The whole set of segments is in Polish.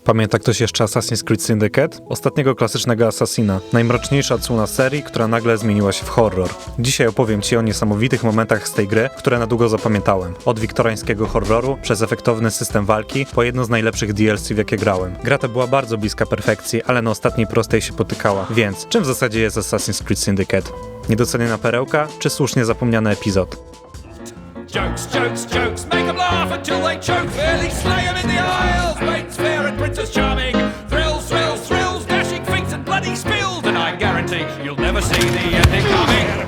Pamięta ktoś jeszcze Assassin's Creed Syndicate? Ostatniego klasycznego Assassina. Najmroczniejsza odsłona serii, która nagle zmieniła się w horror. Dzisiaj opowiem Ci o niesamowitych momentach z tej gry, które na długo zapamiętałem. Od wiktoriańskiego horroru, przez efektowny system walki, po jedno z najlepszych DLC, w jakie grałem. Gra ta była bardzo bliska perfekcji, ale na ostatniej prostej się potykała. Więc, czym w zasadzie jest Assassin's Creed Syndicate? Niedoceniona perełka, czy słusznie zapomniany epizod? Jokes, jokes, jokes, make them laugh until they choke. Fairly slay them in the aisles. Maid's Fair and Princess Charming. Thrills, thrills, thrills, dashing feats and bloody spills. And I guarantee you'll never see the ending coming.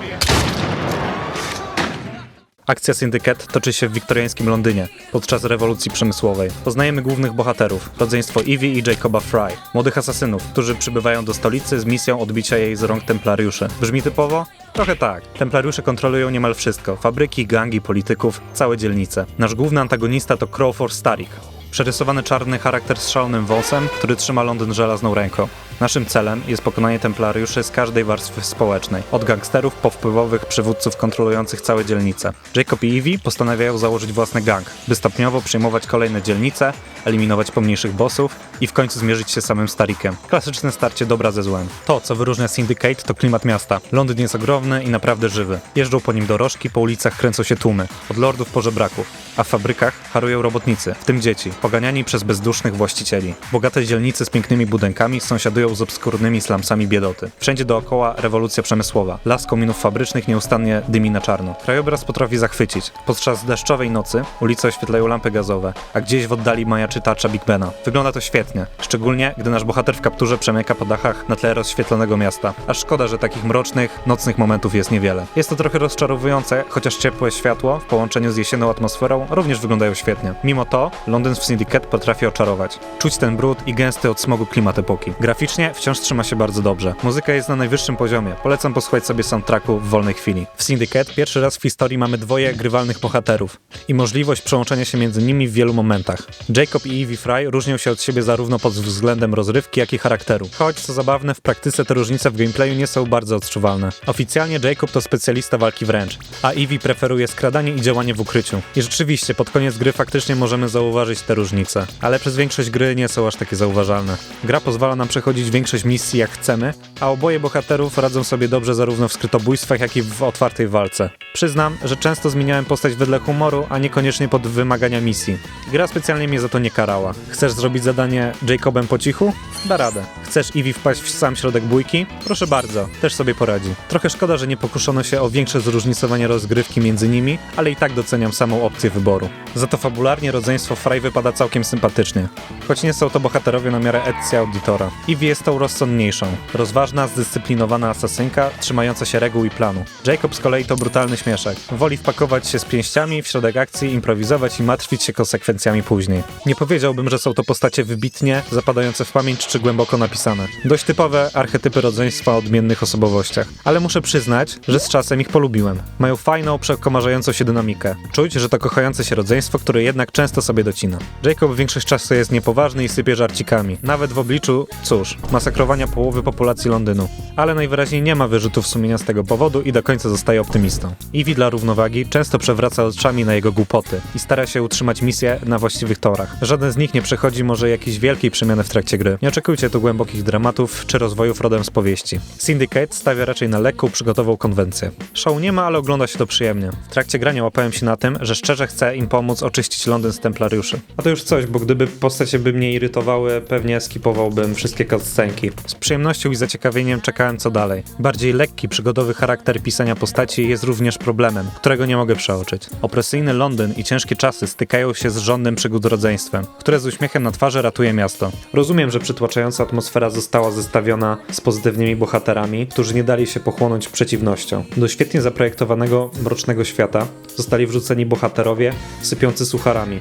Akcja Syndicate toczy się w wiktoriańskim Londynie, podczas rewolucji przemysłowej. Poznajemy głównych bohaterów, rodzeństwo Evie i Jacoba Fry, młodych asasynów, którzy przybywają do stolicy z misją odbicia jej z rąk templariuszy. Brzmi typowo? Trochę tak. Templariusze kontrolują niemal wszystko. Fabryki, gangi, polityków, całe dzielnice. Nasz główny antagonista to Crawford Starrick. Przerysowany czarny charakter z szalonym wąsem, który trzyma Londyn żelazną ręką. Naszym celem jest pokonanie templariuszy z każdej warstwy społecznej, od gangsterów po wpływowych przywódców kontrolujących całe dzielnice. Jacob i Evie postanawiają założyć własny gang, by stopniowo przejmować kolejne dzielnice, eliminować pomniejszych bossów i w końcu zmierzyć się z samym Starrickiem. Klasyczne starcie dobra ze złem. To, co wyróżnia Syndicate, to klimat miasta. Londyn jest ogromny i naprawdę żywy. Jeżdżą po nim dorożki, po ulicach kręcą się tłumy, od lordów po żebraków, a w fabrykach harują robotnicy, w tym dzieci, poganiani przez bezdusznych właścicieli. Bogate dzielnice z pięknymi budynkami sąsiadują z obskurnymi slumsami biedoty. Wszędzie dookoła rewolucja przemysłowa. Las kominów fabrycznych nieustannie dymi na czarno. Krajobraz potrafi zachwycić. Podczas deszczowej nocy ulice oświetlają lampy gazowe, a gdzieś w oddali majaczy tarcza Big Bena. Wygląda to świetnie, szczególnie gdy nasz bohater w kapturze przemyka po dachach na tle rozświetlonego miasta. Aż szkoda, że takich mrocznych, nocnych momentów jest niewiele. Jest to trochę rozczarowujące, chociaż ciepłe światło w połączeniu z jesienną atmosferą również wyglądają świetnie. Mimo to Londyn w Syndicate potrafi oczarować. Czuć ten brud i gęsty od smogu klimat epoki. Graficznie wciąż trzyma się bardzo dobrze. Muzyka jest na najwyższym poziomie. Polecam posłuchać sobie soundtracku w wolnej chwili. W Syndicate pierwszy raz w historii mamy dwoje grywalnych bohaterów i możliwość przełączenia się między nimi w wielu momentach. Jacob i Evie Fry różnią się od siebie zarówno pod względem rozrywki, jak i charakteru. Choć, co zabawne, w praktyce te różnice w gameplayu nie są bardzo odczuwalne. Oficjalnie Jacob to specjalista walki wręcz, a Evie preferuje skradanie i działanie w ukryciu. I rzeczywiście, pod koniec gry faktycznie możemy zauważyć te różnice, ale przez większość gry nie są aż takie zauważalne. Gra pozwala nam przechodzić większość misji jak chcemy, a oboje bohaterów radzą sobie dobrze zarówno w skrytobójstwach, jak i w otwartej walce. Przyznam, że często zmieniałem postać wedle humoru, a niekoniecznie pod wymagania misji. Gra specjalnie mnie za to nie karała. Chcesz zrobić zadanie Jacobem po cichu? Da radę. Chcesz Evie wpaść w sam środek bójki? Proszę bardzo, też sobie poradzi. Trochę szkoda, że nie pokuszono się o większe zróżnicowanie rozgrywki między nimi, ale i tak doceniam samą opcję wyboru. Za to fabularnie rodzeństwo Fry wypada całkiem sympatycznie. Choć nie są to bohaterowie na miarę Ezia Auditora. Evie jest tą rozsądniejszą. Rozważna, zdyscyplinowana asasynka, trzymająca się reguł i planu. Jacob z kolei to brutalny śmieszek. Woli wpakować się z pięściami w środek akcji, improwizować i martwić się konsekwencjami później. Nie powiedziałbym, że są to postacie wybitnie zapadające w pamięć czy głęboko napisane. Dość typowe archetypy rodzeństwa o odmiennych osobowościach. Ale muszę przyznać, że z czasem ich polubiłem. Mają fajną, przekomarzającą się dynamikę. Czuć, że to kochające się rodzeństwo, które jednak często sobie docina. Jacob większość czasu jest niepoważny i sypie żarcikami. Nawet w obliczu, cóż, masakrowania połowy populacji Londynu. Ale najwyraźniej nie ma wyrzutów sumienia z tego powodu i do końca zostaje optymistą. Evie dla równowagi często przewraca oczami na jego głupoty i stara się utrzymać misję na właściwych torach. Żaden z nich nie przechodzi może jakiejś wielkiej przemiany w trakcie gry. Nie oczekujcie tu głębokich dramatów czy rozwojów rodem z powieści. Syndicate stawia raczej na lekką, przygotową konwencję. Show nie ma, ale ogląda się to przyjemnie. W trakcie grania łapałem się na tym, że szczerze chcę im pomóc oczyścić Londyn z templariuszy. A to już coś, bo gdyby postacie by mnie irytowały, pewnie skipowałbym wszystkie cutscenki. Z przyjemnością i zaciekawieniem czekałem co dalej. Bardziej lekki, przygodowy charakter pisania postaci jest również problemem, którego nie mogę przeoczyć. Opresyjny Londyn i ciężkie czasy stykają się z żądnym przygód rodzeństwem, które z uśmiechem na twarzy ratuje miasto. Rozumiem, że przytłaczająca atmosfera została zestawiona z pozytywnymi bohaterami, którzy nie dali się pochłonąć przeciwnością. Do świetnie zaprojektowanego, mrocznego świata zostali wrzuceni bohaterowie sypiący sucharami.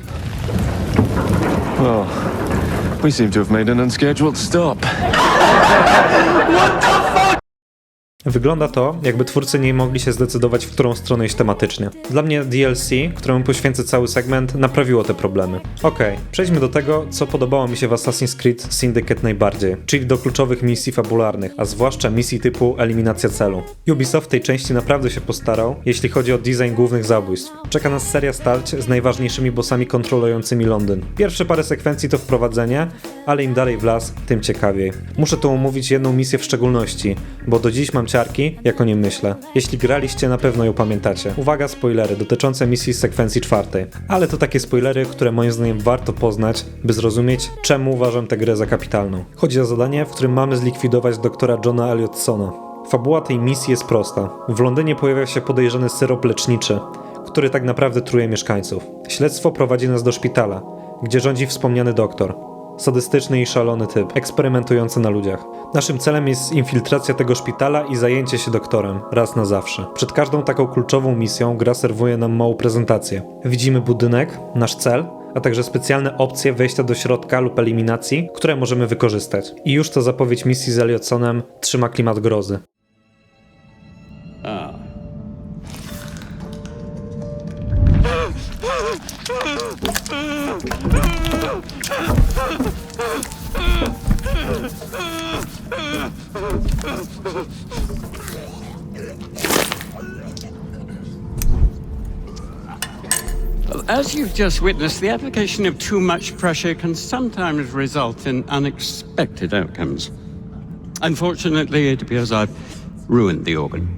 Well, we seem to have made an unscheduled stop. Wygląda to, jakby twórcy nie mogli się zdecydować, w którą stronę iść tematycznie. Dla mnie DLC, któremu poświęcę cały segment, naprawiło te problemy. Okej, przejdźmy do tego, co podobało mi się w Assassin's Creed Syndicate najbardziej, czyli do kluczowych misji fabularnych, a zwłaszcza misji typu eliminacja celu. Ubisoft w tej części naprawdę się postarał, jeśli chodzi o design głównych zabójstw. Czeka nas seria starć z najważniejszymi bossami kontrolującymi Londyn. Pierwsze parę sekwencji to wprowadzenie, ale im dalej w las, tym ciekawiej. Muszę tu omówić jedną misję w szczególności, bo do dziś mam ciarki, jak o nim myślę. Jeśli graliście, na pewno ją pamiętacie. Uwaga, spoilery dotyczące misji z sekwencji 4. Ale to takie spoilery, które moim zdaniem warto poznać, by zrozumieć, czemu uważam tę grę za kapitalną. Chodzi o zadanie, w którym mamy zlikwidować doktora Johna Elliotsona. Fabuła tej misji jest prosta. W Londynie pojawia się podejrzany syrop leczniczy, który tak naprawdę truje mieszkańców. Śledztwo prowadzi nas do szpitala, gdzie rządzi wspomniany doktor. Sadystyczny i szalony typ, eksperymentujący na ludziach. Naszym celem jest infiltracja tego szpitala i zajęcie się doktorem, raz na zawsze. Przed każdą taką kluczową misją gra serwuje nam małą prezentację. Widzimy budynek, nasz cel, a także specjalne opcje wejścia do środka lub eliminacji, które możemy wykorzystać. I już to zapowiedź misji z Elliotsonem trzyma klimat grozy. As you've just witnessed, the application of too much pressure can sometimes result in unexpected outcomes. Unfortunately, it appears I've ruined the organ.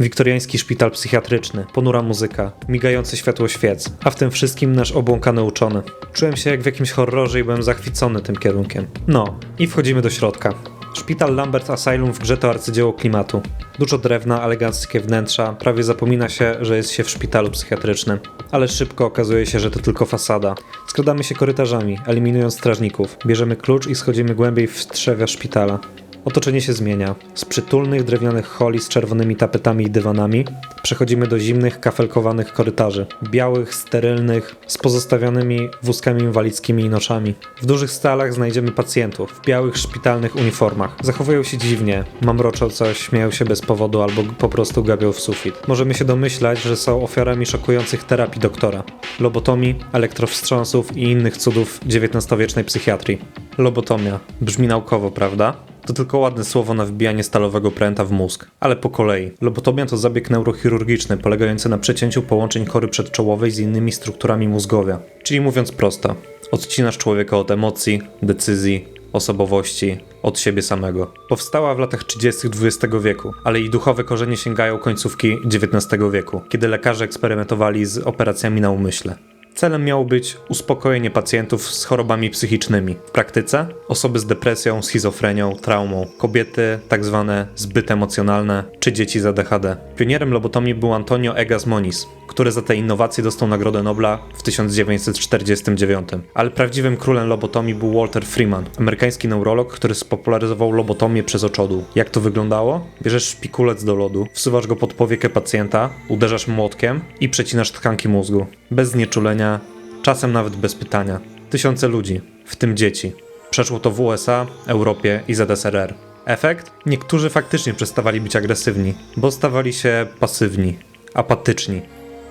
Wiktoriański szpital psychiatryczny, ponura muzyka, migające światło świec, a w tym wszystkim nasz obłąkany uczony. Czułem się jak w jakimś horrorze i byłem zachwycony tym kierunkiem. No, i wchodzimy do środka. Szpital Lambert Asylum w grze to arcydzieło klimatu. Dużo drewna, eleganckie wnętrza, prawie zapomina się, że jest się w szpitalu psychiatrycznym. Ale szybko okazuje się, że to tylko fasada. Skradamy się korytarzami, eliminując strażników. Bierzemy klucz i schodzimy głębiej w trzewia szpitala. Otoczenie się zmienia. Z przytulnych drewnianych holi z czerwonymi tapetami i dywanami przechodzimy do zimnych, kafelkowanych korytarzy. Białych, sterylnych, z pozostawionymi wózkami inwalidzkimi i noszami. W dużych salach znajdziemy pacjentów w białych szpitalnych uniformach. Zachowują się dziwnie, mamroczą coś, śmieją się bez powodu albo po prostu gapią w sufit. Możemy się domyślać, że są ofiarami szokujących terapii doktora. Lobotomii, elektrowstrząsów i innych cudów XIX-wiecznej psychiatrii. Lobotomia. Brzmi naukowo, prawda? To tylko ładne słowo na wbijanie stalowego pręta w mózg. Ale po kolei. Lobotomia to zabieg neurochirurgiczny polegający na przecięciu połączeń kory przedczołowej z innymi strukturami mózgowia. Czyli mówiąc prosto, odcinasz człowieka od emocji, decyzji, osobowości, od siebie samego. Powstała w latach 30. XX wieku, ale jej duchowe korzenie sięgają końcówki XIX wieku, kiedy lekarze eksperymentowali z operacjami na umyśle. Celem miało być uspokojenie pacjentów z chorobami psychicznymi. W praktyce osoby z depresją, schizofrenią, traumą, kobiety tak zwane zbyt emocjonalne czy dzieci z ADHD. Pionierem lobotomii był Antonio Egas Moniz, który za te innowacje dostał Nagrodę Nobla w 1949. Ale prawdziwym królem lobotomii był Walter Freeman, amerykański neurolog, który spopularyzował lobotomię przez oczodół. Jak to wyglądało? Bierzesz szpikulec do lodu, wsuwasz go pod powiekę pacjenta, uderzasz młotkiem i przecinasz tkanki mózgu. Bez znieczulenia, czasem nawet bez pytania. Tysiące ludzi, w tym dzieci. Przeszło to w USA, Europie i ZSRR. Efekt? Niektórzy faktycznie przestawali być agresywni, bo stawali się pasywni, apatyczni,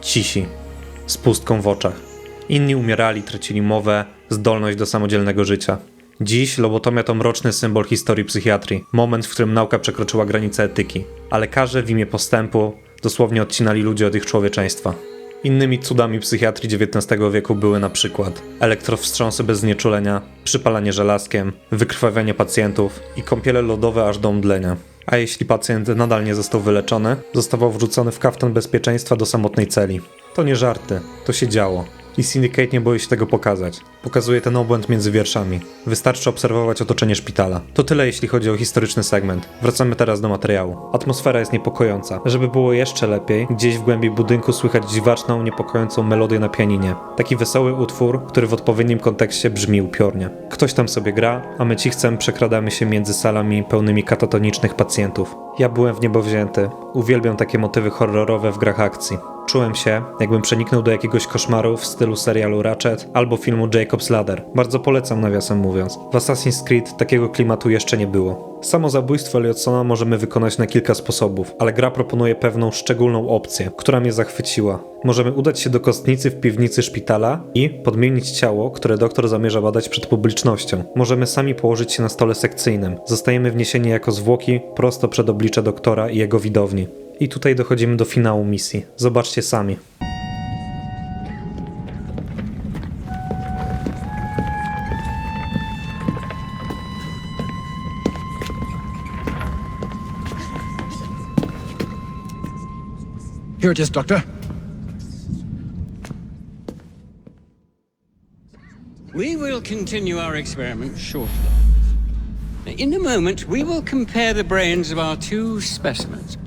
cisi, z pustką w oczach. Inni umierali, tracili mowę, zdolność do samodzielnego życia. Dziś lobotomia to mroczny symbol historii psychiatrii, moment, w którym nauka przekroczyła granice etyki, a lekarze w imię postępu dosłownie odcinali ludzi od ich człowieczeństwa. Innymi cudami psychiatrii XIX wieku były na przykład elektrowstrząsy bez znieczulenia, przypalanie żelazkiem, wykrwawianie pacjentów i kąpiele lodowe aż do omdlenia. A jeśli pacjent nadal nie został wyleczony, zostawał wrzucony w kaftan bezpieczeństwa do samotnej celi. To nie żarty, to się działo. I Syndicate nie boi się tego pokazać. Pokazuje ten obłęd między wierszami. Wystarczy obserwować otoczenie szpitala. To tyle jeśli chodzi o historyczny segment. Wracamy teraz do materiału. Atmosfera jest niepokojąca. Żeby było jeszcze lepiej, gdzieś w głębi budynku słychać dziwaczną, niepokojącą melodię na pianinie. Taki wesoły utwór, który w odpowiednim kontekście brzmi upiornie. Ktoś tam sobie gra, a my cichcem przekradamy się między salami pełnymi katatonicznych pacjentów. Ja byłem w niebo wzięty. Uwielbiam takie motywy horrorowe w grach akcji. Czułem się, jakbym przeniknął do jakiegoś koszmaru w stylu serialu Ratchet albo filmu Jacob's Ladder. Bardzo polecam, nawiasem mówiąc. W Assassin's Creed takiego klimatu jeszcze nie było. Samo zabójstwo Elliottsona możemy wykonać na kilka sposobów, ale gra proponuje pewną szczególną opcję, która mnie zachwyciła. Możemy udać się do kostnicy w piwnicy szpitala i podmienić ciało, które doktor zamierza badać przed publicznością. Możemy sami położyć się na stole sekcyjnym. Zostajemy wniesieni jako zwłoki prosto przed oblicze doktora i jego widowni. I tutaj dochodzimy do finału misji. Zobaczcie sami. Here it is, Doctor. We will continue our experiment shortly. In a moment, we will compare the brains of our two specimens.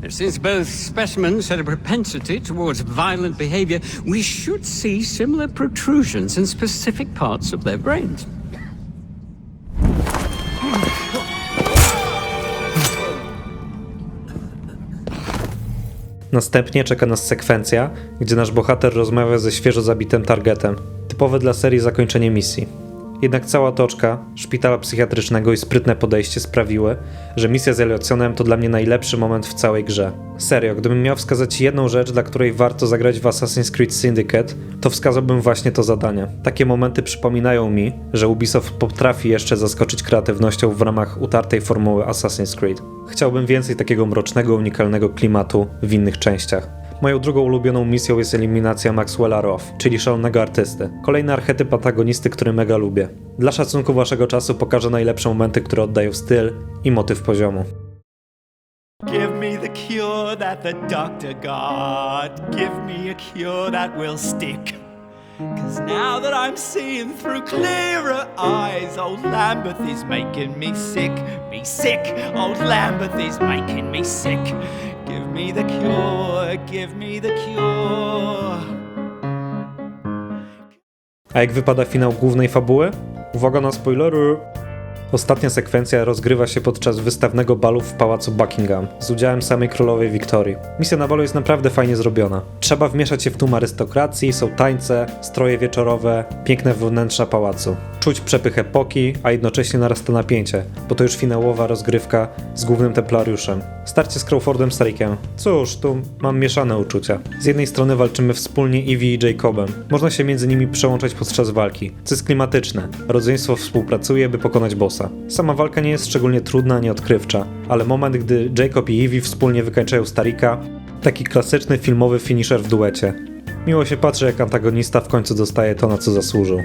Since both specimens had a propensity towards violent behavior, we should see similar protrusions in specific parts of their brains. Następnie czeka nas sekwencja, gdzie nasz bohater rozmawia ze świeżo zabitym targetem. Typowe dla serii zakończenie misji. Jednak cała toczka, szpitala psychiatrycznego i sprytne podejście sprawiły, że misja z Elliotsonem to dla mnie najlepszy moment w całej grze. Serio, gdybym miał wskazać jedną rzecz, dla której warto zagrać w Assassin's Creed Syndicate, to wskazałbym właśnie to zadanie. Takie momenty przypominają mi, że Ubisoft potrafi jeszcze zaskoczyć kreatywnością w ramach utartej formuły Assassin's Creed. Chciałbym więcej takiego mrocznego, unikalnego klimatu w innych częściach. Moją drugą ulubioną misją jest eliminacja Maxwella Roth, czyli szalonego artysty. Kolejny archetyp antagonisty, który mega lubię. Dla szacunku waszego czasu pokażę najlepsze momenty, które oddają styl i motyw poziomu. Give me the cure that the doctor got. Give me a cure that will stick. 'Cause now that I'm seeing through clearer eyes, old Lambeth is making me sick. Me sick, old Lambeth is making me sick. Give me the cure, give me the cure. A jak wypada finał głównej fabuły? Uwaga na spoilery! Ostatnia sekwencja rozgrywa się podczas wystawnego balu w pałacu Buckingham z udziałem samej królowej Wiktorii. Misja na balu jest naprawdę fajnie zrobiona. Trzeba wmieszać się w tłum arystokracji, są tańce, stroje wieczorowe, piękne wnętrza pałacu. Czuć przepych epoki, a jednocześnie narasta napięcie, bo to już finałowa rozgrywka z głównym templariuszem. Starcie z Crawfordem Starrickiem. Cóż, tu mam mieszane uczucia. Z jednej strony walczymy wspólnie Evie i Jacobem. Można się między nimi przełączać podczas walki, co jest klimatyczne. Rodzeństwo współpracuje, by pokonać bossa. Sama walka nie jest szczególnie trudna ani odkrywcza, ale moment, gdy Jacob i Evie wspólnie wykańczają Starricka, taki klasyczny filmowy finisher w duecie. Miło się patrzy, jak antagonista w końcu dostaje to, na co zasłużył.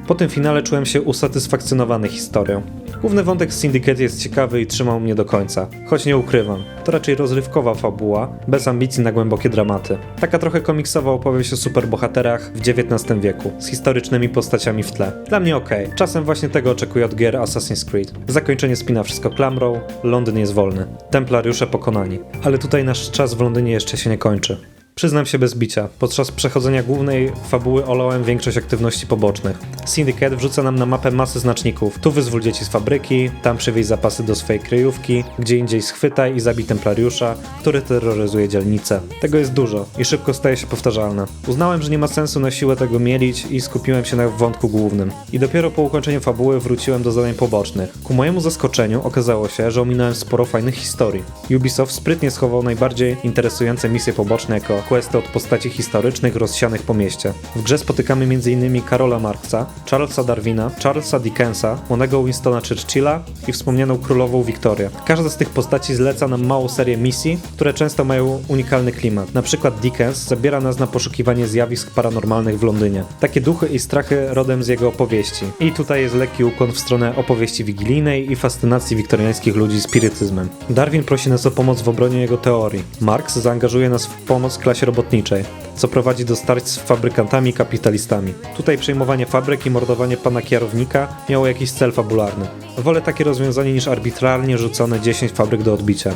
Po tym finale czułem się usatysfakcjonowany historią. Główny wątek z Syndicate jest ciekawy i trzymał mnie do końca, choć nie ukrywam, to raczej rozrywkowa fabuła, bez ambicji na głębokie dramaty. Taka trochę komiksowa opowieść o superbohaterach w XIX wieku, z historycznymi postaciami w tle. Dla mnie okej. Czasem właśnie tego oczekuję od gier Assassin's Creed. Zakończenie spina wszystko klamrą, Londyn jest wolny, templariusze pokonani. Ale tutaj nasz czas w Londynie jeszcze się nie kończy. Przyznam się bez bicia, podczas przechodzenia głównej fabuły olałem większość aktywności pobocznych. Syndicate wrzuca nam na mapę masę znaczników. Tu wyzwól dzieci z fabryki, tam przywieź zapasy do swojej kryjówki, gdzie indziej schwytaj i zabij templariusza, który terroryzuje dzielnicę. Tego jest dużo i szybko staje się powtarzalne. Uznałem, że nie ma sensu na siłę tego mielić i skupiłem się na wątku głównym. I dopiero po ukończeniu fabuły wróciłem do zadań pobocznych. Ku mojemu zaskoczeniu okazało się, że ominąłem sporo fajnych historii. Ubisoft sprytnie schował najbardziej interesujące misje poboczne jako questy od postaci historycznych rozsianych po mieście. W grze spotykamy m.in. Karola Marksa, Charlesa Darwina, Charlesa Dickensa, młonego Winstona Churchilla i wspomnianą królową Wiktorię. Każda z tych postaci zleca nam małą serię misji, które często mają unikalny klimat. Na przykład Dickens zabiera nas na poszukiwanie zjawisk paranormalnych w Londynie. Takie duchy i strachy rodem z jego opowieści. I tutaj jest lekki ukłon w stronę opowieści wigilijnej i fascynacji wiktoriańskich ludzi spirytyzmem. Darwin prosi nas o pomoc w obronie jego teorii. Marx zaangażuje nas w pomoc klasie robotniczej, co prowadzi do starć z fabrykantami i kapitalistami. Tutaj przejmowanie fabryk i mordowanie pana kierownika miało jakiś cel fabularny. Wolę takie rozwiązanie niż arbitralnie rzucone 10 fabryk do odbicia.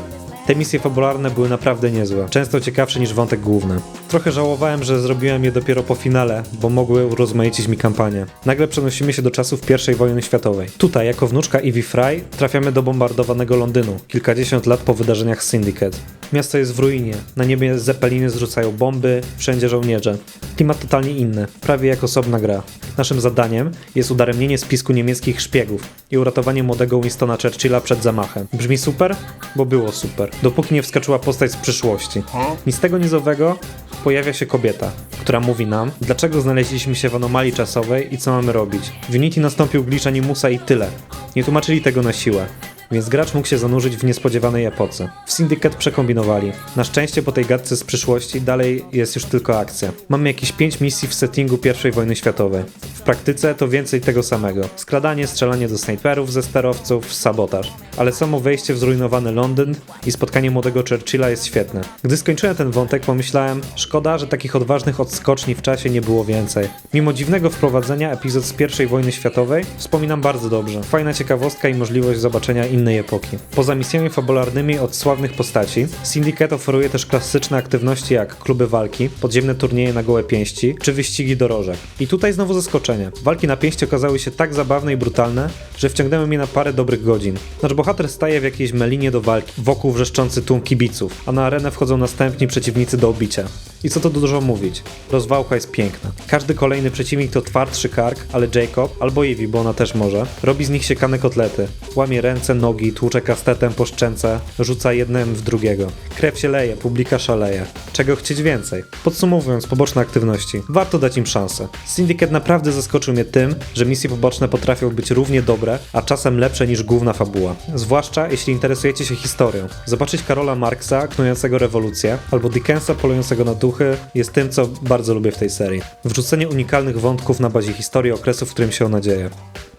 Te misje fabularne były naprawdę niezłe, często ciekawsze niż wątek główny. Trochę żałowałem, że zrobiłem je dopiero po finale, bo mogły urozmaicić mi kampanię. Nagle przenosimy się do czasów I wojny światowej. Tutaj, jako wnuczka Evie Fry, trafiamy do bombardowanego Londynu, kilkadziesiąt lat po wydarzeniach Syndicate. Miasto jest w ruinie, na niebie zeppeliny zrzucają bomby, wszędzie żołnierze. Klimat totalnie inny, prawie jak osobna gra. Naszym zadaniem jest udaremnienie spisku niemieckich szpiegów i uratowanie młodego Winstona Churchilla przed zamachem. Brzmi super? Bo było super. Dopóki nie wskoczyła postać z przyszłości. Nic z tego nizowego pojawia się kobieta, która mówi nam, dlaczego znaleźliśmy się w anomalii czasowej i co mamy robić. W Unity nastąpił glitch Animusa i tyle. Nie tłumaczyli tego na siłę. Więc gracz mógł się zanurzyć w niespodziewanej epoce. W Syndicate przekombinowali. Na szczęście po tej gadce z przyszłości dalej jest już tylko akcja. Mamy jakieś 5 misji w settingu I wojny światowej. W praktyce to więcej tego samego. Skradanie, strzelanie do snajperów ze sterowców, sabotaż. Ale samo wejście w zrujnowany Londyn i spotkanie młodego Churchilla jest świetne. Gdy skończyłem ten wątek, pomyślałem, szkoda, że takich odważnych odskoczni w czasie nie było więcej. Mimo dziwnego wprowadzenia epizod z I wojny światowej wspominam bardzo dobrze. Fajna ciekawostka i możliwość zobaczenia innej epoki. Poza misjami fabularnymi od sławnych postaci, Syndicate oferuje też klasyczne aktywności jak kluby walki, podziemne turnieje na gołe pięści czy wyścigi dorożek. I tutaj znowu zaskoczenie. Walki na pięści okazały się tak zabawne i brutalne, że wciągnęły mnie na parę dobrych godzin. Nasz bohater staje w jakiejś melinie do walki, wokół wrzeszczący tłum kibiców, a na arenę wchodzą następni przeciwnicy do obicia. I co tu dużo mówić, rozwałka jest piękna. Każdy kolejny przeciwnik to twardszy kark, ale Jacob, albo Evie, bo ona też może, robi z nich siekane kotlety. Łamie ręce, nogi, tłucze kastetem po szczęce, rzuca jednym w drugiego. Krew się leje, publika szaleje. Czego chcieć więcej? Podsumowując poboczne aktywności, warto dać im szansę. Syndicate naprawdę zaskoczył mnie tym, że misje poboczne potrafią być równie dobre, a czasem lepsze niż główna fabuła. Zwłaszcza jeśli interesujecie się historią. Zobaczyć Karola Marksa, knującego rewolucję, albo Dickensa polującego na duchy jest tym, co bardzo lubię w tej serii. Wrzucenie unikalnych wątków na bazie historii okresu, w którym się ona dzieje.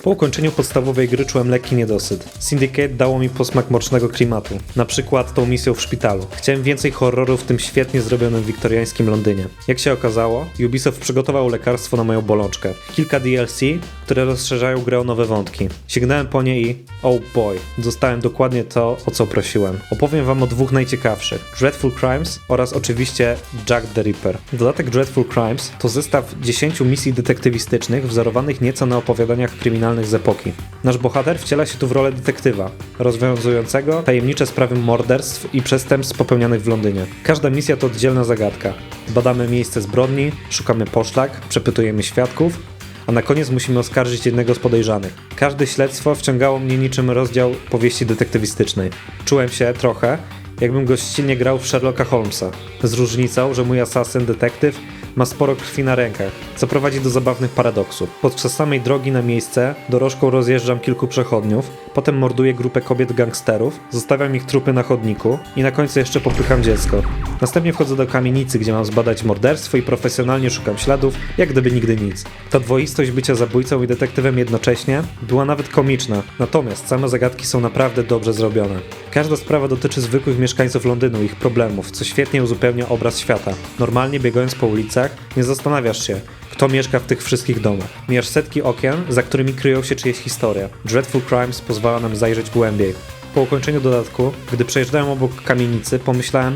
Po ukończeniu podstawowej gry czułem lekki niedosyt. Syndicate dało mi posmak mrocznego klimatu. Na przykład tą misją w szpitalu. Chciałem więcej horroru w tym świetnie zrobionym wiktoriańskim Londynie. Jak się okazało, Ubisoft przygotował lekarstwo na moją bolączkę. Kilka DLC, które rozszerzają grę o nowe wątki. Sięgnąłem po nie i oh boy, dostałem dokładnie to, o co prosiłem. Opowiem wam o dwóch najciekawszych. Dreadful Crimes oraz oczywiście Jack the Ripper. Dodatek Dreadful Crimes to zestaw 10 misji detektywistycznych wzorowanych nieco na opowiadaniach kryminalnych z epoki. Nasz bohater wciela się tu w rolę detektywa, rozwiązującego tajemnicze sprawy morderstw i przestępstw popełnianych w Londynie. Każda misja to oddzielna zagadka. Badamy miejsce zbrodni, szukamy poszlak, przepytujemy świadków, a na koniec musimy oskarżyć jednego z podejrzanych. Każde śledztwo wciągało mnie niczym rozdział powieści detektywistycznej. Czułem się trochę, jakbym gościnnie grał w Sherlocka Holmesa. Z różnicą, że mój asasyn detektyw ma sporo krwi na rękach, co prowadzi do zabawnych paradoksów. Podczas samej drogi na miejsce dorożką rozjeżdżam kilku przechodniów, potem morduję grupę kobiet gangsterów, zostawiam ich trupy na chodniku i na końcu jeszcze popycham dziecko. Następnie wchodzę do kamienicy, gdzie mam zbadać morderstwo i profesjonalnie szukam śladów, jak gdyby nigdy nic. Ta dwoistość bycia zabójcą i detektywem jednocześnie była nawet komiczna, natomiast same zagadki są naprawdę dobrze zrobione. Każda sprawa dotyczy zwykłych mieszkańców Londynu i ich problemów, co świetnie uzupełnia obraz świata. Normalnie biegając po ulicach, nie zastanawiasz się, kto mieszka w tych wszystkich domach. Mijasz setki okien, za którymi kryją się czyjeś historie. Dreadful Crimes pozwala nam zajrzeć głębiej. Po ukończeniu dodatku, gdy przejeżdżałem obok kamienicy, pomyślałem,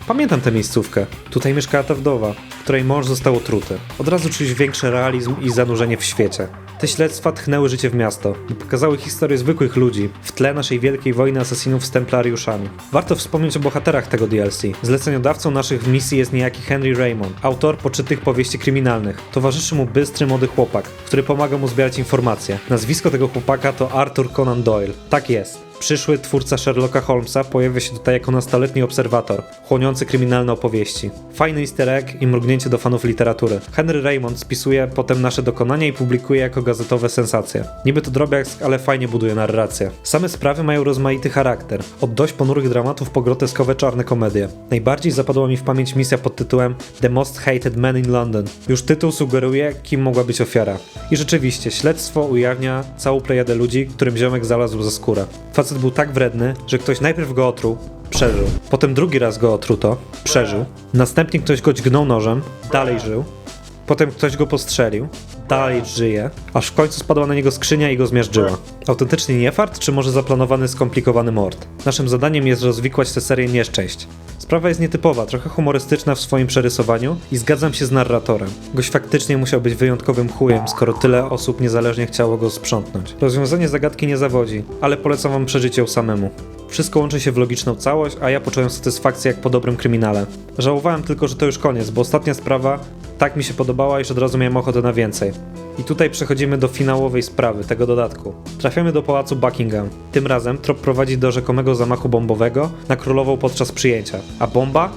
pamiętam tę miejscówkę. Tutaj mieszkała ta wdowa, której mąż został otruty. Od razu czuć większy realizm i zanurzenie w świecie. Te śledztwa tchnęły życie w miasto i pokazały historię zwykłych ludzi w tle naszej wielkiej wojny asasinów z templariuszami. Warto wspomnieć o bohaterach tego DLC. Zleceniodawcą naszych misji jest niejaki Henry Raymond, autor poczytych powieści kryminalnych. Towarzyszy mu bystry młody chłopak, który pomaga mu zbierać informacje. Nazwisko tego chłopaka to Arthur Conan Doyle. Tak jest. Przyszły twórca Sherlocka Holmesa pojawia się tutaj jako nastoletni obserwator, chłoniący kryminalne opowieści. Fajny easter egg i mrugnięcie do fanów literatury. Henry Raymond spisuje potem nasze dokonania i publikuje jako gazetowe sensacje. Niby to drobiazg, ale fajnie buduje narrację. Same sprawy mają rozmaity charakter. Od dość ponurych dramatów po groteskowe czarne komedie. Najbardziej zapadła mi w pamięć misja pod tytułem The Most Hated Man in London. Już tytuł sugeruje, kim mogła być ofiara. I rzeczywiście, śledztwo ujawnia całą plejadę ludzi, którym ziomek znalazł za skórę. Facet był tak wredny, że ktoś najpierw go otruł, przeżył. Potem drugi raz go otruto, przeżył. Następnie ktoś go dźgnął nożem, dalej żył. Potem ktoś go postrzelił, dalej żyje, aż w końcu spadła na niego skrzynia i go zmiażdżyła. Autentycznie niefart, czy może zaplanowany, skomplikowany mord? Naszym zadaniem jest rozwikłać tę serię nieszczęść. Sprawa jest nietypowa, trochę humorystyczna w swoim przerysowaniu i zgadzam się z narratorem. Gość faktycznie musiał być wyjątkowym chujem, skoro tyle osób niezależnie chciało go sprzątnąć. Rozwiązanie zagadki nie zawodzi, ale polecam wam przeżyć ją samemu. Wszystko łączy się w logiczną całość, a ja poczułem satysfakcję jak po dobrym kryminale. Żałowałem tylko, że to już koniec, bo ostatnia sprawa tak mi się podobała, iż od razu miałem ochotę na więcej. I tutaj przechodzimy do finałowej sprawy, tego dodatku. Trafiamy do pałacu Buckingham. Tym razem trop prowadzi do rzekomego zamachu bombowego na królową podczas przyjęcia, a bomba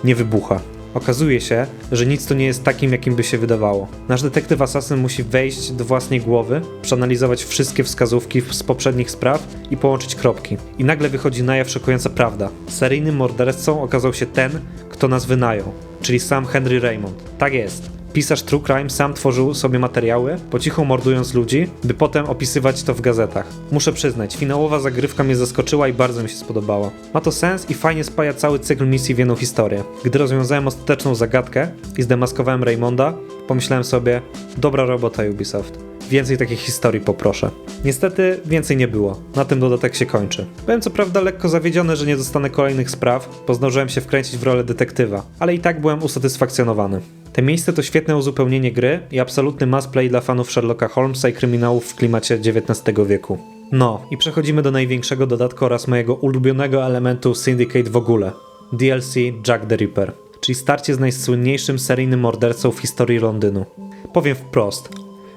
nie wybucha. Okazuje się, że nic to nie jest takim, jakim by się wydawało. Nasz detektyw asasyn musi wejść do własnej głowy, przeanalizować wszystkie wskazówki z poprzednich spraw i połączyć kropki. I nagle wychodzi na jaw szokująca prawda. Seryjnym mordercą okazał się ten, kto nas wynajął, czyli sam Henry Raymond. Tak jest. Pisarz True Crime sam tworzył sobie materiały, po cichu mordując ludzi, by potem opisywać to w gazetach. Muszę przyznać, finałowa zagrywka mnie zaskoczyła i bardzo mi się spodobała. Ma to sens i fajnie spaja cały cykl misji w jedną historię. Gdy rozwiązałem ostateczną zagadkę i zdemaskowałem Raymonda, pomyślałem sobie, dobra robota Ubisoft. Więcej takich historii poproszę. Niestety więcej nie było. Na tym dodatek się kończy. Byłem co prawda lekko zawiedziony, że nie dostanę kolejnych spraw, bo zdążyłem się wkręcić w rolę detektywa, ale i tak byłem usatysfakcjonowany. Te miejsce to świetne uzupełnienie gry i absolutny must play dla fanów Sherlocka Holmesa i kryminałów w klimacie XIX wieku. No i przechodzimy do największego dodatku oraz mojego ulubionego elementu Syndicate w ogóle. DLC Jack the Ripper, czyli starcie z najsłynniejszym seryjnym mordercą w historii Londynu. Powiem wprost,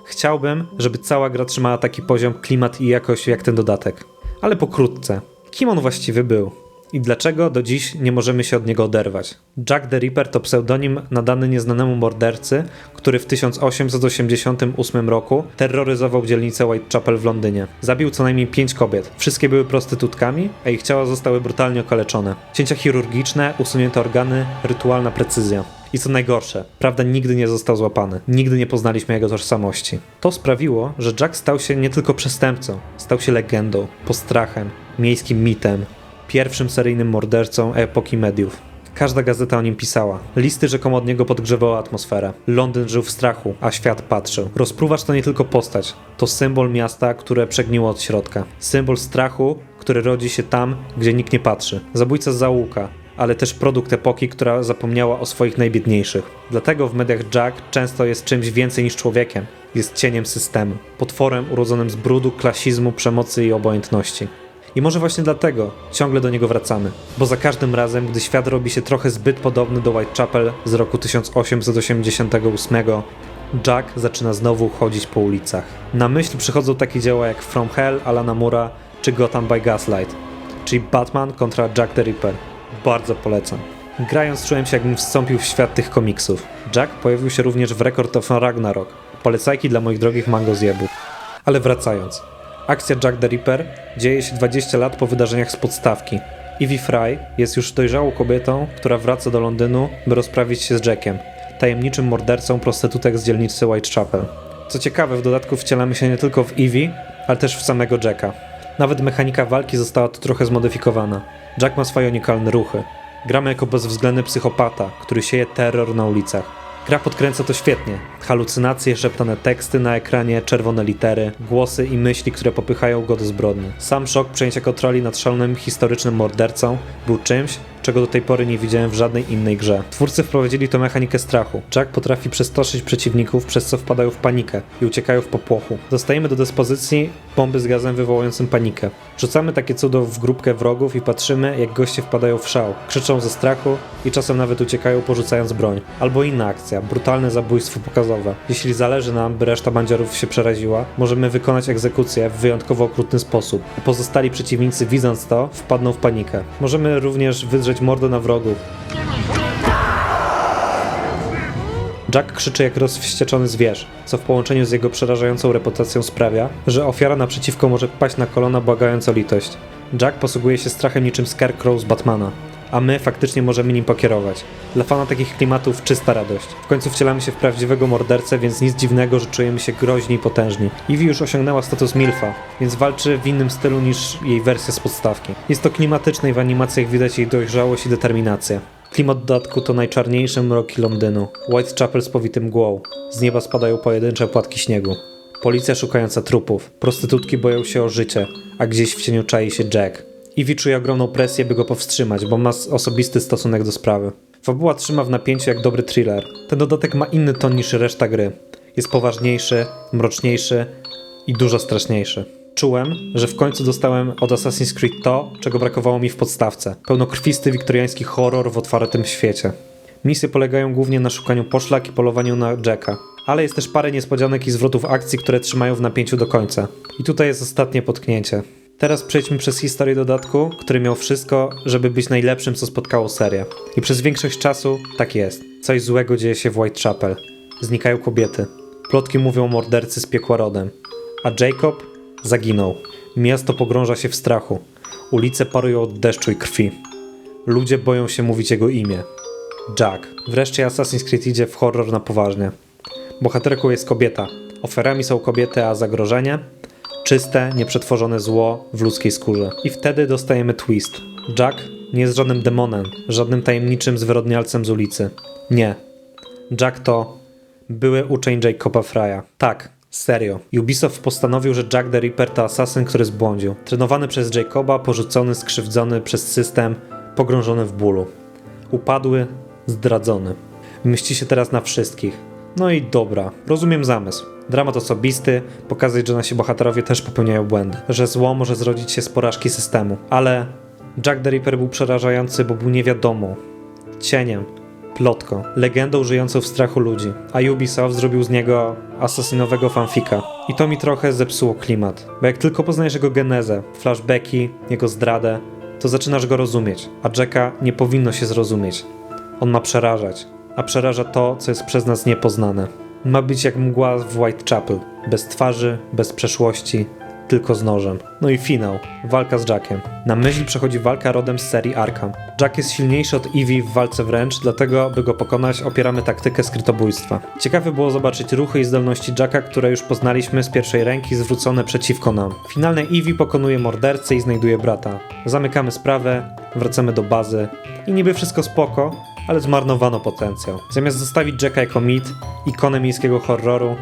chciałbym, żeby cała gra trzymała taki poziom, klimat i jakość jak ten dodatek. Ale pokrótce, kim on właściwie był? I dlaczego do dziś nie możemy się od niego oderwać? Jack the Ripper to pseudonim nadany nieznanemu mordercy, który w 1888 roku terroryzował dzielnicę Whitechapel w Londynie. Zabił co najmniej 5 kobiet. Wszystkie były prostytutkami, a ich ciała zostały brutalnie okaleczone. Cięcia chirurgiczne, usunięte organy, rytualna precyzja. I co najgorsze, prawda, nigdy nie został złapany. Nigdy nie poznaliśmy jego tożsamości. To sprawiło, że Jack stał się nie tylko przestępcą, stał się legendą, postrachem, miejskim mitem, pierwszym seryjnym mordercą epoki mediów. Każda gazeta o nim pisała. Listy rzekomo od niego podgrzewały atmosferę. Londyn żył w strachu, a świat patrzył. Rozpruwacz to nie tylko postać, to symbol miasta, które przegniło od środka. Symbol strachu, który rodzi się tam, gdzie nikt nie patrzy. Zabójca z zaułka, ale też produkt epoki, która zapomniała o swoich najbiedniejszych. Dlatego w mediach Jack często jest czymś więcej niż człowiekiem. Jest cieniem systemu. Potworem urodzonym z brudu, klasizmu, przemocy i obojętności. I może właśnie dlatego ciągle do niego wracamy. Bo za każdym razem, gdy świat robi się trochę zbyt podobny do Whitechapel z roku 1888, Jack zaczyna znowu chodzić po ulicach. Na myśl przychodzą takie dzieła jak From Hell Alana Moore'a czy Gotham by Gaslight, czyli Batman kontra Jack the Ripper. Bardzo polecam. Grając czułem się, jakbym wstąpił w świat tych komiksów. Jack pojawił się również w Record of Ragnarok. Polecajki dla moich drogich mango zjebów. Ale wracając. Akcja Jack the Ripper dzieje się 20 lat po wydarzeniach z podstawki. Evie Fry jest już dojrzałą kobietą, która wraca do Londynu, by rozprawić się z Jackiem, tajemniczym mordercą prostytutek z dzielnicy Whitechapel. Co ciekawe, w dodatku wcielamy się nie tylko w Evie, ale też w samego Jacka. Nawet mechanika walki została tu trochę zmodyfikowana. Jack ma swoje unikalne ruchy. Gramy jako bezwzględny psychopata, który sieje terror na ulicach. Gra podkręca to świetnie. Halucynacje, szeptane teksty na ekranie, czerwone litery, głosy i myśli, które popychają go do zbrodni. Sam szok przejęcia kontroli nad szalonym historycznym mordercą był czymś, czego do tej pory nie widziałem w żadnej innej grze. Twórcy wprowadzili to mechanikę strachu. Jack potrafi przestraszyć przeciwników, przez co wpadają w panikę i uciekają w popłochu. Dostajemy do dyspozycji bomby z gazem wywołującym panikę. Rzucamy takie cudo w grupkę wrogów i patrzymy, jak goście wpadają w szał. Krzyczą ze strachu i czasem nawet uciekają, porzucając broń. Albo inna akcja, brutalne zabójstwo pokazowe. Jeśli zależy nam, by reszta bandziorów się przeraziła, możemy wykonać egzekucję w wyjątkowo okrutny sposób. Pozostali przeciwnicy, widząc to, wpadną w panikę. Możemy również wydrzeć mordę na wrogów. Jack krzyczy jak rozwścieczony zwierz, co w połączeniu z jego przerażającą reputacją sprawia, że ofiara naprzeciwko może paść na kolana, błagając o litość. Jack posługuje się strachem niczym Scarecrow z Batmana, a my faktycznie możemy nim pokierować. Dla fana takich klimatów czysta radość. W końcu wcielamy się w prawdziwego mordercę, więc nic dziwnego, że czujemy się groźni i potężni. Evie już osiągnęła status milfa, więc walczy w innym stylu niż jej wersja z podstawki. Jest to klimatyczne i w animacjach widać jej dojrzałość i determinację. Klimat dodatku to najczarniejsze mroki Londynu. Whitechapel z powitym mgłą. Z nieba spadają pojedyncze płatki śniegu. Policja szukająca trupów. Prostytutki boją się o życie, a gdzieś w cieniu czai się Jack. Ivy czuje ogromną presję, by go powstrzymać, bo ma osobisty stosunek do sprawy. Fabuła trzyma w napięciu jak dobry thriller. Ten dodatek ma inny ton niż reszta gry. Jest poważniejszy, mroczniejszy i dużo straszniejszy. Czułem, że w końcu dostałem od Assassin's Creed to, czego brakowało mi w podstawce. Pełnokrwisty wiktoriański horror w otwartym świecie. Misje polegają głównie na szukaniu poszlak i polowaniu na Jacka. Ale jest też parę niespodzianek i zwrotów akcji, które trzymają w napięciu do końca. I tutaj jest ostatnie potknięcie. Teraz przejdźmy przez historię dodatku, który miał wszystko, żeby być najlepszym, co spotkało serię. I przez większość czasu tak jest. Coś złego dzieje się w Whitechapel. Znikają kobiety. Plotki mówią o mordercy z piekła rodem. A Jacob zaginął. Miasto pogrąża się w strachu. Ulice parują od deszczu i krwi. Ludzie boją się mówić jego imię. Jack. Wreszcie Assassin's Creed idzie w horror na poważnie. Bohaterką jest kobieta. Ofiarami są kobiety, a zagrożenie? Czyste, nieprzetworzone zło w ludzkiej skórze. I wtedy dostajemy twist. Jack nie jest żadnym demonem, żadnym tajemniczym zwyrodnialcem z ulicy. Nie. Jack to były uczeń Jacoba Frya. Tak, serio. Ubisoft postanowił, że Jack the Ripper to asasyn, który zbłądził. Trenowany przez Jacoba, porzucony, skrzywdzony przez system, pogrążony w bólu. Upadły, zdradzony. Mści się teraz na wszystkich. No i dobra, rozumiem zamysł. Dramat osobisty, pokazać, że nasi bohaterowie też popełniają błędy. Że zło może zrodzić się z porażki systemu. Ale Jack the Ripper był przerażający, bo był niewiadomą. Cieniem. Plotką. Legendą żyjącą w strachu ludzi. A Ubisoft zrobił z niego asasynowego fanfika. I to mi trochę zepsuło klimat. Bo jak tylko poznajesz jego genezę, flashbacki, jego zdradę, to zaczynasz go rozumieć. A Jacka nie powinno się zrozumieć. On ma przerażać. A przeraża to, co jest przez nas niepoznane. Ma być jak mgła w Whitechapel. Bez twarzy, bez przeszłości, tylko z nożem. No i finał. Walka z Jackiem. Na myśl przechodzi walka rodem z serii Arkham. Jack jest silniejszy od Ivy w walce wręcz, dlatego, by go pokonać, opieramy taktykę skrytobójstwa. Ciekawe było zobaczyć ruchy i zdolności Jacka, które już poznaliśmy z pierwszej ręki, zwrócone przeciwko nam. Finalnie Ivy pokonuje mordercę i znajduje brata. Zamykamy sprawę, wracamy do bazy i niby wszystko spoko, ale zmarnowano potencjał. Zamiast zostawić Jacka jako mit, ikonę miejskiego horroru,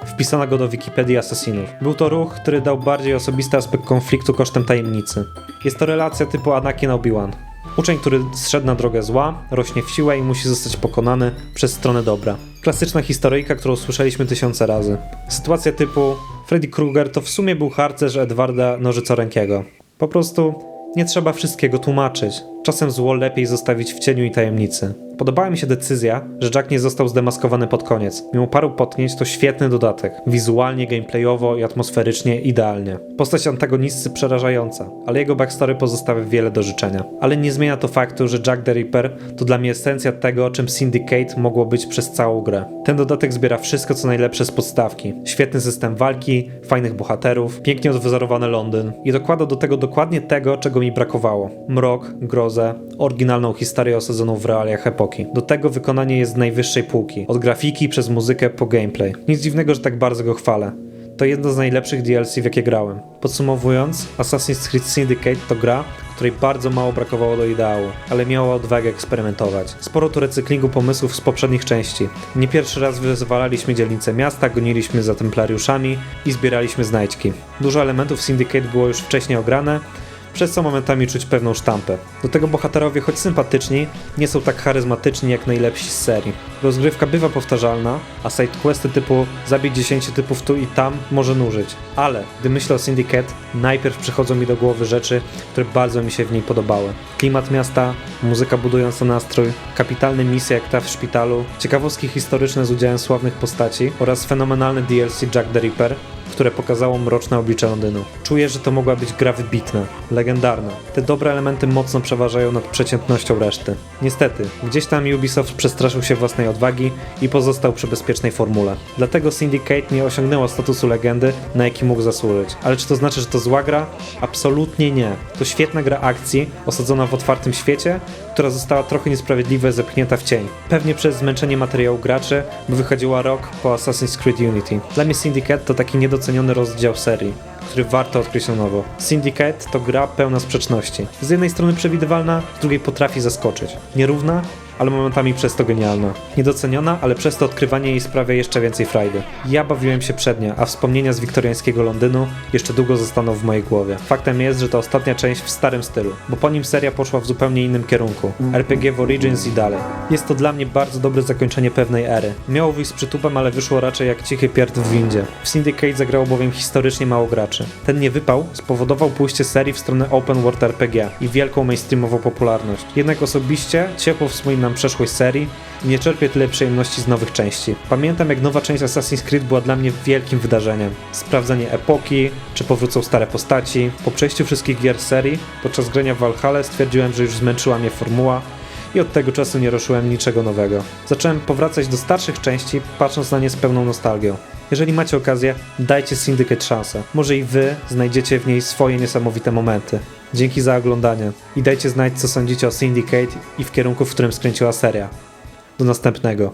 wpisano go do Wikipedii Assassinów. Był to ruch, który dał bardziej osobisty aspekt konfliktu kosztem tajemnicy. Jest to relacja typu Anakin Obi-Wan. Uczeń, który zszedł na drogę zła, rośnie w siłę i musi zostać pokonany przez stronę dobra. Klasyczna historyjka, którą słyszeliśmy tysiące razy. Sytuacja typu Freddy Krueger to w sumie był harcerz Edwarda Nożycorękiego. Po prostu nie trzeba wszystkiego tłumaczyć. Czasem zło lepiej zostawić w cieniu i tajemnicy. Podobała mi się decyzja, że Jack nie został zdemaskowany pod koniec. Mimo paru potknięć to świetny dodatek. Wizualnie, gameplayowo i atmosferycznie idealnie. Postać antagonistcy przerażająca, ale jego backstory pozostawia wiele do życzenia. Ale nie zmienia to faktu, że Jack the Ripper to dla mnie esencja tego, czym Syndicate mogło być przez całą grę. Ten dodatek zbiera wszystko, co najlepsze z podstawki. Świetny system walki, fajnych bohaterów, pięknie odwzorowany Londyn i dokłada do tego dokładnie tego, czego mi brakowało. Mrok, grozę, oryginalną historię osadzoną w realiach epoki. Do tego wykonanie jest z najwyższej półki. Od grafiki przez muzykę po gameplay. Nic dziwnego, że tak bardzo go chwalę. To jedno z najlepszych DLC, w jakie grałem. Podsumowując, Assassin's Creed Syndicate to gra, której bardzo mało brakowało do ideału, ale miała odwagę eksperymentować. Sporo tu recyklingu pomysłów z poprzednich części. Nie pierwszy raz wyzwalaliśmy dzielnice miasta, goniliśmy za templariuszami i zbieraliśmy znajdźki. Dużo elementów Syndicate było już wcześniej ograne, przez co momentami czuć pewną sztampę. Do tego bohaterowie, choć sympatyczni, nie są tak charyzmatyczni jak najlepsi z serii. Rozgrywka bywa powtarzalna, a sidequesty typu zabij 10 typów tu i tam może nużyć. Ale gdy myślę o Syndicate, najpierw przychodzą mi do głowy rzeczy, które bardzo mi się w niej podobały. Klimat miasta, muzyka budująca nastrój, kapitalne misje jak ta w szpitalu, ciekawostki historyczne z udziałem sławnych postaci oraz fenomenalny DLC Jack the Ripper, które pokazało mroczne oblicze Londynu. Czuję, że to mogła być gra wybitna, legendarna. Te dobre elementy mocno przeważają nad przeciętnością reszty. Niestety, gdzieś tam Ubisoft przestraszył się własnej odwagi i pozostał przy bezpiecznej formule. Dlatego Syndicate nie osiągnęło statusu legendy, na jaki mógł zasłużyć. Ale czy to znaczy, że to zła gra? Absolutnie nie. To świetna gra akcji, osadzona w otwartym świecie, która została trochę niesprawiedliwie zepchnięta w cień. Pewnie przez zmęczenie materiału graczy, bo wychodziła rok po Assassin's Creed Unity. Dla mnie Syndicate to taki niedoceniony rozdział serii. który warto odkryć na nowo. Syndicate to gra pełna sprzeczności. Z jednej strony przewidywalna, z drugiej potrafi zaskoczyć. Nierówna, ale momentami przez to genialna. Niedoceniona, ale przez to odkrywanie jej sprawia jeszcze więcej frajdy. Ja bawiłem się przednio, a wspomnienia z wiktoriańskiego Londynu jeszcze długo zostaną w mojej głowie. Faktem jest, że to ostatnia część w starym stylu, bo po nim seria poszła w zupełnie innym kierunku. RPG w Origins i dalej. Jest to dla mnie bardzo dobre zakończenie pewnej ery. Miało wyjść z przytupem, ale wyszło raczej jak cichy pierd w windzie. W Syndicate zagrało bowiem historycznie mało graczy. Ten niewypał spowodował pójście serii w stronę open world RPG i wielką mainstreamową popularność. Jednak osobiście ciepło wspominam przeszłość serii i nie czerpię tyle przyjemności z nowych części. Pamiętam, jak nowa część Assassin's Creed była dla mnie wielkim wydarzeniem. Sprawdzanie epoki, czy powrócą stare postaci. Po przejściu wszystkich gier serii, podczas grania w Valhalla stwierdziłem, że już zmęczyła mnie formuła i od tego czasu nie ruszyłem niczego nowego. Zacząłem powracać do starszych części, patrząc na nie z pełną nostalgią. Jeżeli macie okazję, dajcie Syndicate szansę. Może i wy znajdziecie w niej swoje niesamowite momenty. Dzięki za oglądanie i dajcie znać, co sądzicie o Syndicate i w kierunku, w którym skręciła seria. Do następnego.